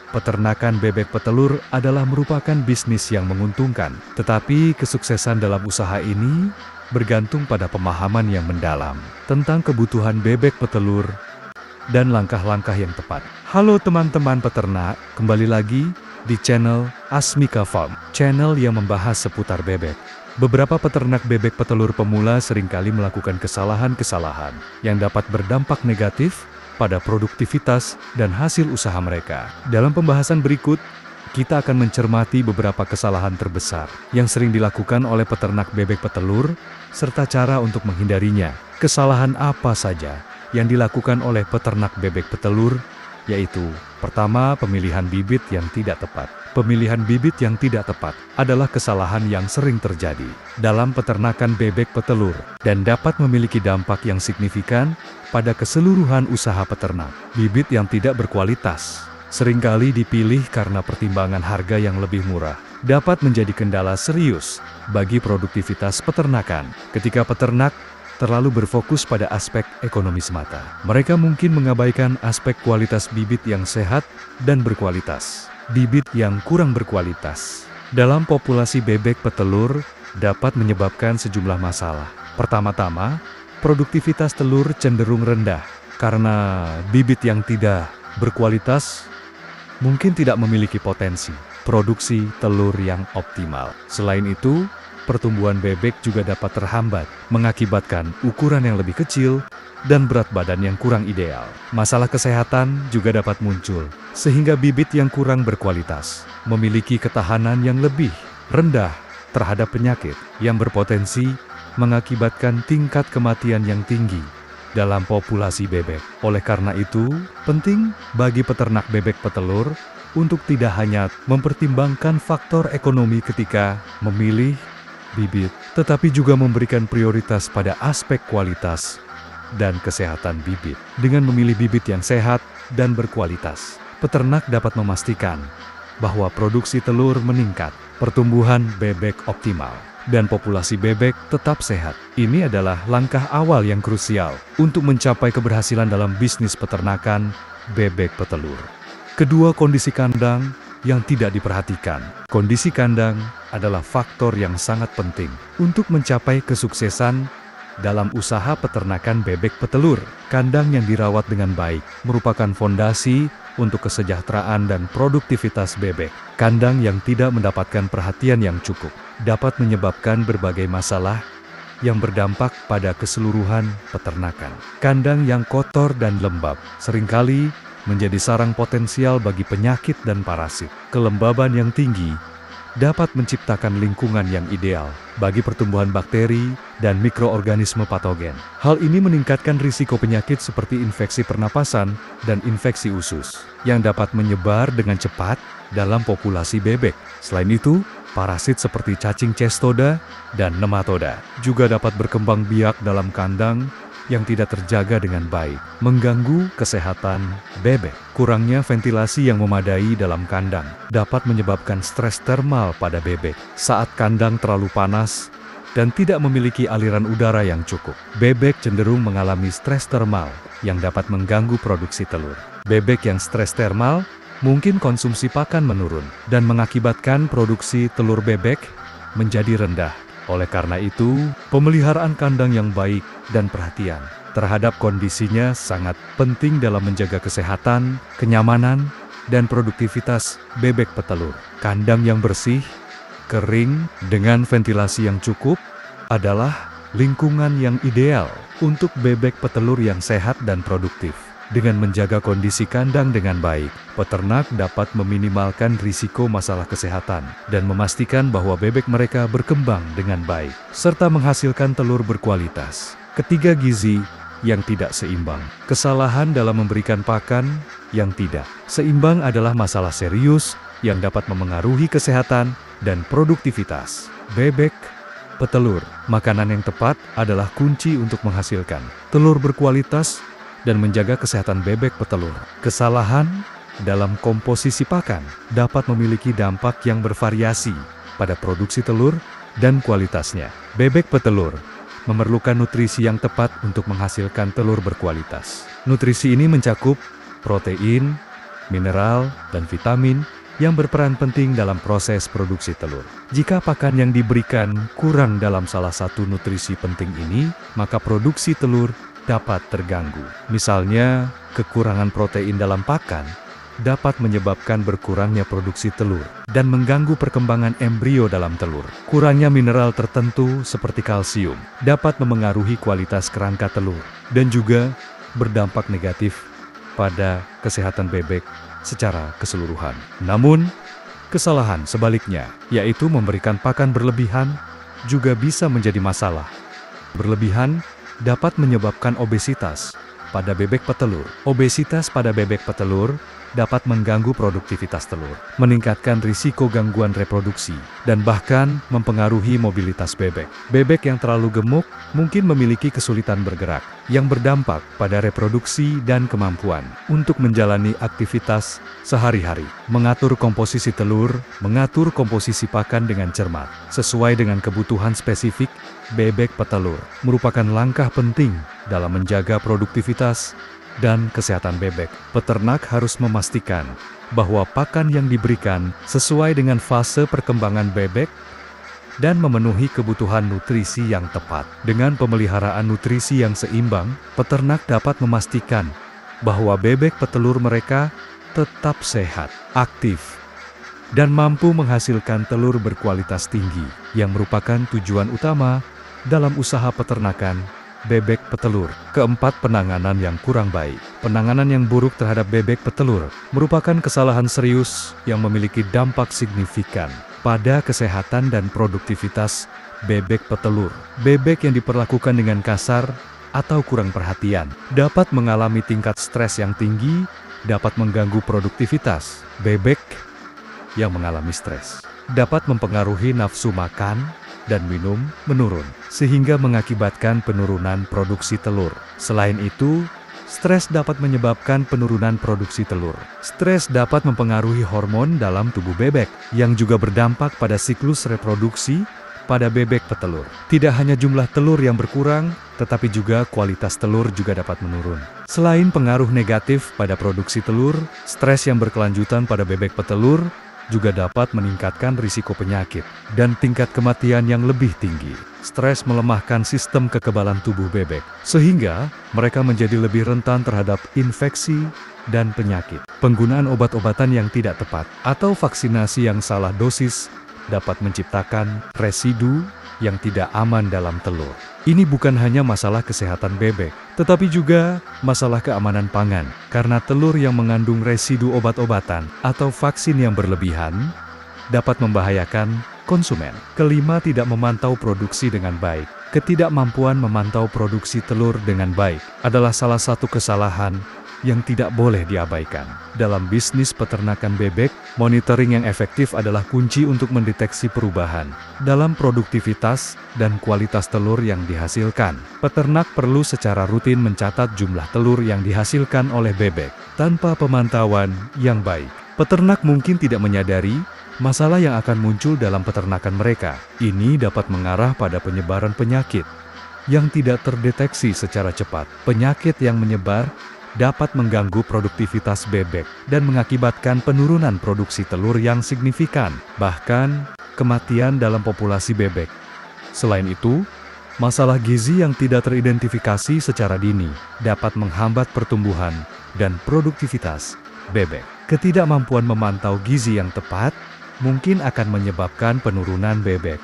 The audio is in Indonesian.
Peternakan bebek petelur adalah merupakan bisnis yang menguntungkan, tetapi kesuksesan dalam usaha ini bergantung pada pemahaman yang mendalam tentang kebutuhan bebek petelur dan langkah-langkah yang tepat. Halo teman-teman peternak, kembali lagi di channel Asmika Farm, channel yang membahas seputar bebek. Beberapa peternak bebek petelur pemula seringkali melakukan kesalahan-kesalahan yang dapat berdampak negatif pada produktivitas dan hasil usaha mereka. Dalam pembahasan berikut, kita akan mencermati beberapa kesalahan terbesar yang sering dilakukan oleh peternak bebek petelur, serta cara untuk menghindarinya. Kesalahan apa saja yang dilakukan oleh peternak bebek petelur, yaitu: pertama, pemilihan bibit yang tidak tepat. Pemilihan bibit yang tidak tepat adalah kesalahan yang sering terjadi dalam peternakan bebek petelur dan dapat memiliki dampak yang signifikan pada keseluruhan usaha peternak. Bibit yang tidak berkualitas seringkali dipilih karena pertimbangan harga yang lebih murah, dapat menjadi kendala serius bagi produktivitas peternakan. Ketika peternak terlalu berfokus pada aspek ekonomi semata, mereka mungkin mengabaikan aspek kualitas bibit yang sehat dan berkualitas. Bibit yang kurang berkualitas dalam populasi bebek petelur dapat menyebabkan sejumlah masalah. Pertama-tama, produktivitas telur cenderung rendah karena bibit yang tidak berkualitas mungkin tidak memiliki potensi produksi telur yang optimal. Selain itu, pertumbuhan bebek juga dapat terhambat, mengakibatkan ukuran yang lebih kecil dan berat badan yang kurang ideal. Masalah kesehatan juga dapat muncul, sehingga bibit yang kurang berkualitas memiliki ketahanan yang lebih rendah terhadap penyakit yang berpotensi mengakibatkan tingkat kematian yang tinggi dalam populasi bebek. Oleh karena itu, penting bagi peternak bebek petelur untuk tidak hanya mempertimbangkan faktor ekonomi ketika memilih bibit, tetapi juga memberikan prioritas pada aspek kualitas dan kesehatan bibit. Dengan memilih bibit yang sehat dan berkualitas, peternak dapat memastikan bahwa produksi telur meningkat, pertumbuhan bebek optimal, dan populasi bebek tetap sehat. Ini adalah langkah awal yang krusial untuk mencapai keberhasilan dalam bisnis peternakan bebek petelur. Kedua, kondisi kandang yang tidak diperhatikan. Kondisi kandang adalah faktor yang sangat penting untuk mencapai kesuksesan dalam usaha peternakan bebek petelur. Kandang yang dirawat dengan baik merupakan fondasi untuk kesejahteraan dan produktivitas bebek. Kandang yang tidak mendapatkan perhatian yang cukup dapat menyebabkan berbagai masalah yang berdampak pada keseluruhan peternakan. Kandang yang kotor dan lembab seringkali menjadi sarang potensial bagi penyakit dan parasit. Kelembaban yang tinggi dapat menciptakan lingkungan yang ideal bagi pertumbuhan bakteri dan mikroorganisme patogen. Hal ini meningkatkan risiko penyakit seperti infeksi pernapasan dan infeksi usus yang dapat menyebar dengan cepat dalam populasi bebek. Selain itu, parasit seperti cacing cestoda dan nematoda juga dapat berkembang biak dalam kandang yang tidak terjaga dengan baik, mengganggu kesehatan bebek. Kurangnya ventilasi yang memadai dalam kandang dapat menyebabkan stres termal pada bebek. Saat kandang terlalu panas dan tidak memiliki aliran udara yang cukup, bebek cenderung mengalami stres termal yang dapat mengganggu produksi telur. Bebek yang stres termal mungkin konsumsi pakan menurun dan mengakibatkan produksi telur bebek menjadi rendah. Oleh karena itu, pemeliharaan kandang yang baik dan perhatian terhadap kondisinya sangat penting dalam menjaga kesehatan, kenyamanan, dan produktivitas bebek petelur. Kandang yang bersih, kering, dengan ventilasi yang cukup adalah lingkungan yang ideal untuk bebek petelur yang sehat dan produktif. Dengan menjaga kondisi kandang dengan baik, peternak dapat meminimalkan risiko masalah kesehatan dan memastikan bahwa bebek mereka berkembang dengan baik, serta menghasilkan telur berkualitas. Ketiga, gizi yang tidak seimbang. Kesalahan dalam memberikan pakan yang tidak seimbang adalah masalah serius yang dapat memengaruhi kesehatan dan produktivitas bebek petelur. Makanan yang tepat adalah kunci untuk menghasilkan telur berkualitas dan menjaga kesehatan bebek petelur. Kesalahan dalam komposisi pakan dapat memiliki dampak yang bervariasi pada produksi telur dan kualitasnya. Bebek petelur memerlukan nutrisi yang tepat untuk menghasilkan telur berkualitas. Nutrisi ini mencakup protein, mineral, dan vitamin yang berperan penting dalam proses produksi telur. Jika pakan yang diberikan kurang dalam salah satu nutrisi penting ini, maka produksi telur dapat terganggu. Misalnya, kekurangan protein dalam pakan dapat menyebabkan berkurangnya produksi telur dan mengganggu perkembangan embrio dalam telur. Kurangnya mineral tertentu seperti kalsium dapat memengaruhi kualitas kerangka telur dan juga berdampak negatif pada kesehatan bebek secara keseluruhan. Namun, kesalahan sebaliknya, yaitu memberikan pakan berlebihan, juga bisa menjadi masalah. Berlebihan dapat menyebabkan obesitas pada bebek petelur. Obesitas pada bebek petelur dapat mengganggu produktivitas telur, meningkatkan risiko gangguan reproduksi, dan bahkan mempengaruhi mobilitas bebek. Bebek yang terlalu gemuk mungkin memiliki kesulitan bergerak, yang berdampak pada reproduksi dan kemampuan untuk menjalani aktivitas sehari-hari. Mengatur komposisi telur, mengatur komposisi pakan dengan cermat, sesuai dengan kebutuhan spesifik bebek petelur, merupakan langkah penting dalam menjaga produktivitas dan kesehatan bebek. Peternak harus memastikan bahwa pakan yang diberikan sesuai dengan fase perkembangan bebek dan memenuhi kebutuhan nutrisi yang tepat. Dengan pemeliharaan nutrisi yang seimbang, peternak dapat memastikan bahwa bebek petelur mereka tetap sehat, aktif, dan mampu menghasilkan telur berkualitas tinggi, yang merupakan tujuan utama dalam usaha peternakan bebek petelur. Keempat, penanganan yang kurang baik. Penanganan yang buruk terhadap bebek petelur merupakan kesalahan serius yang memiliki dampak signifikan pada kesehatan dan produktivitas bebek petelur. Bebek yang diperlakukan dengan kasar atau kurang perhatian dapat mengalami tingkat stres yang tinggi, dapat mengganggu produktivitas. Bebek yang mengalami stres dapat mempengaruhi nafsu makan dan minum menurun, sehingga mengakibatkan penurunan produksi telur. Selain itu, stres dapat menyebabkan penurunan produksi telur. Stres dapat mempengaruhi hormon dalam tubuh bebek, yang juga berdampak pada siklus reproduksi pada bebek petelur. Tidak hanya jumlah telur yang berkurang, tetapi juga kualitas telur juga dapat menurun. Selain pengaruh negatif pada produksi telur, stres yang berkelanjutan pada bebek petelur juga dapat meningkatkan risiko penyakit dan tingkat kematian yang lebih tinggi. Stres melemahkan sistem kekebalan tubuh bebek, sehingga mereka menjadi lebih rentan terhadap infeksi dan penyakit. Penggunaan obat-obatan yang tidak tepat atau vaksinasi yang salah dosis dapat menciptakan residu yang tidak aman dalam telur. Ini bukan hanya masalah kesehatan bebek, tetapi juga masalah keamanan pangan, karena telur yang mengandung residu obat-obatan atau vaksin yang berlebihan dapat membahayakan konsumen. Kelima, tidak memantau produksi dengan baik. Ketidakmampuan memantau produksi telur dengan baik adalah salah satu kesalahan yang tidak boleh diabaikan. Dalam bisnis peternakan bebek, monitoring yang efektif adalah kunci untuk mendeteksi perubahan dalam produktivitas dan kualitas telur yang dihasilkan. Peternak perlu secara rutin mencatat jumlah telur yang dihasilkan oleh bebek. Tanpa pemantauan yang baik, peternak mungkin tidak menyadari masalah yang akan muncul dalam peternakan mereka. Ini dapat mengarah pada penyebaran penyakit yang tidak terdeteksi secara cepat. Penyakit yang menyebar dapat mengganggu produktivitas bebek dan mengakibatkan penurunan produksi telur yang signifikan, bahkan kematian dalam populasi bebek. Selain itu, masalah gizi yang tidak teridentifikasi secara dini dapat menghambat pertumbuhan dan produktivitas bebek. Ketidakmampuan memantau gizi yang tepat mungkin akan menyebabkan penurunan bebek